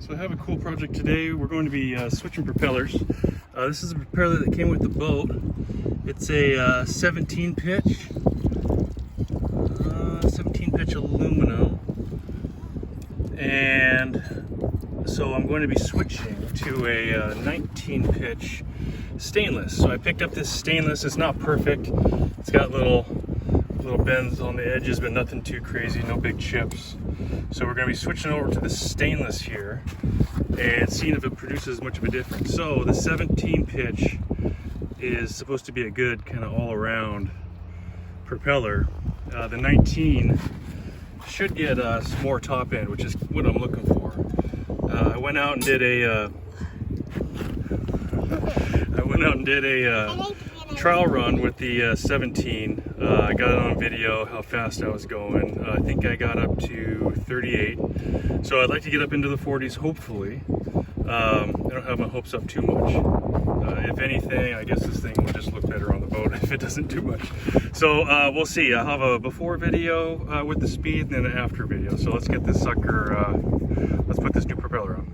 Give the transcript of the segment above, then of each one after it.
So I have a cool project today. We're going to be switching propellers. This is a propeller that came with the boat. It's a 17 pitch aluminum, and so I'm going to be switching to a 19 pitch stainless. So I picked up this stainless. It's not perfect. It's got little bends on the edges, but nothing too crazy, no big chips. So we're going to be switching over to the stainless here and seeing if it produces much of a difference. So the 17 pitch is supposed to be a good kind of all-around propeller. The 19 should get us more top end, which is what I'm looking for. I went out and did a trial run with the 17. I got it on video how fast I was going. I think I got up to 38. So I'd like to get up into the 40s, hopefully. I don't have my hopes up too much. If anything, I guess this thing will just look better on the boat if it doesn't do much. So we'll see. I'll have a before video with the speed and then an after video. So let's get this sucker, let's put this new propeller on.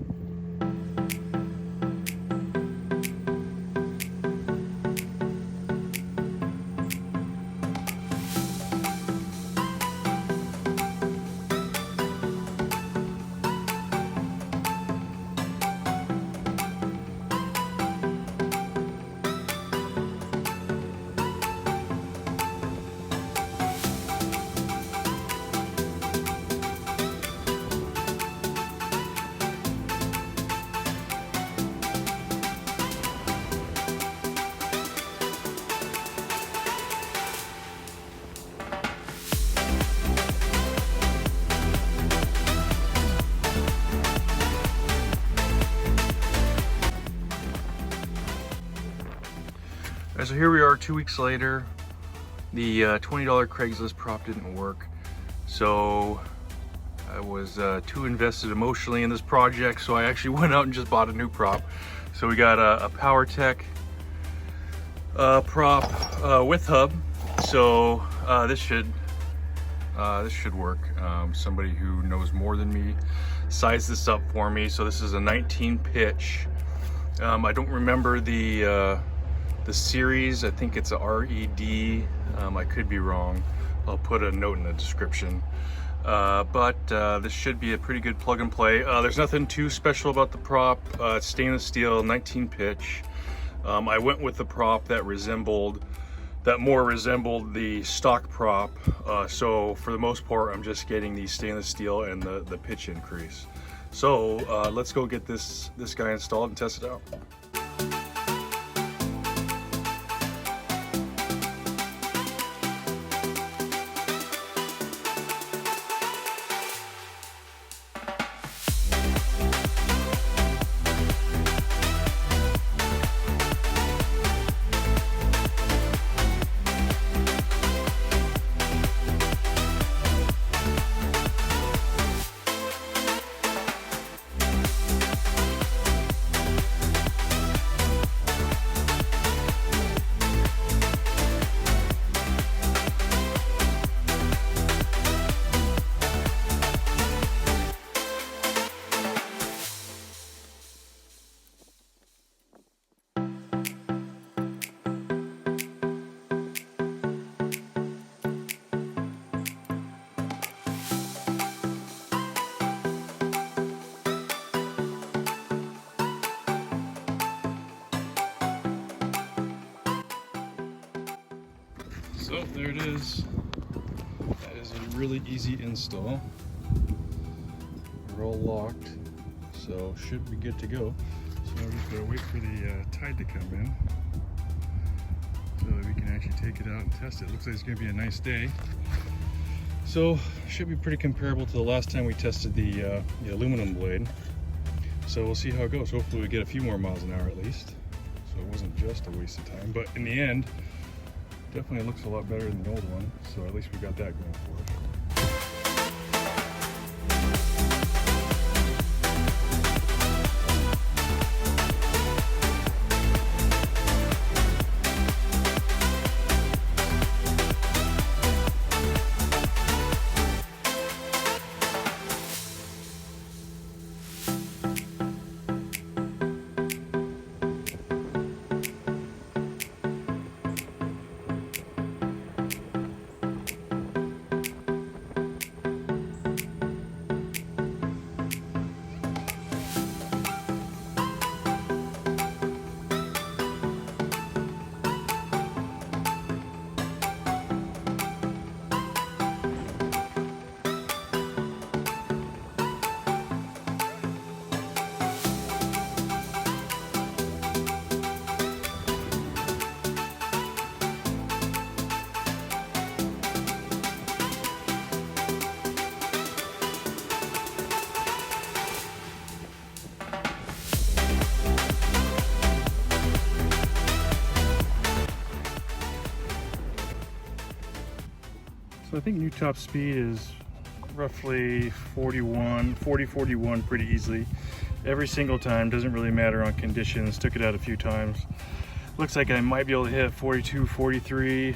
So here we are 2 weeks later. The $20 Craigslist prop didn't work. So I was too invested emotionally in this project, so I actually went out and just bought a new prop. So we got a PowerTech prop with hub. So this should work. Somebody who knows more than me sized this up for me. So this is a 19 pitch. I don't remember the series. I think it's a RED. I could be wrong. I'll put a note in the description. But this should be a pretty good plug and play. There's nothing too special about the prop. It's stainless steel, 19 pitch. I went with the prop that more resembled the stock prop. So for the most part, I'm just getting the stainless steel and the pitch increase. So let's go get this guy installed and test it out. So there it is. That is a really easy install. We're all locked, so should be good to go. So I'm just gonna wait for the tide to come in so that we can actually take it out and test it. Looks like it's gonna be a nice day. So should be pretty comparable to the last time we tested the aluminum blade. So we'll see how it goes. Hopefully we get a few more miles an hour at least. So it wasn't just a waste of time, but in the end, definitely looks a lot better than the old one, so at least we got that going for us. So I think new top speed is roughly 41 pretty easily every single time. Doesn't really matter on conditions. Took it out a few times. Looks like I might be able to hit 42, 43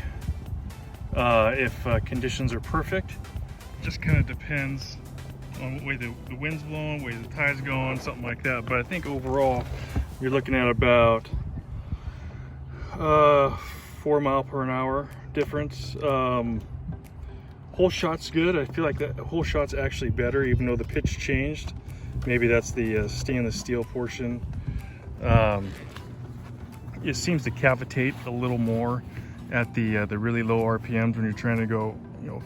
if conditions are perfect. Just kind of depends on the way the wind's blowing, the way the tide's going, something like that. But I think overall you're looking at about 4 miles per hour difference. Whole shot's good. I feel like that whole shot's actually better, even though the pitch changed. Maybe that's the stainless steel portion. It seems to cavitate a little more at the really low RPMs when you're trying to go,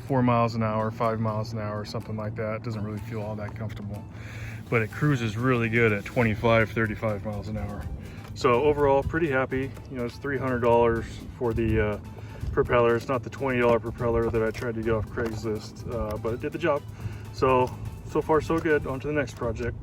4 miles an hour, 5 miles an hour, something like that. It doesn't really feel all that comfortable, but it cruises really good at 25, 35 miles an hour. So overall, pretty happy. It's $300 for the propeller. It's not the $20 propeller that I tried to get off Craigslist, but it did the job. So far so good. On to the next project.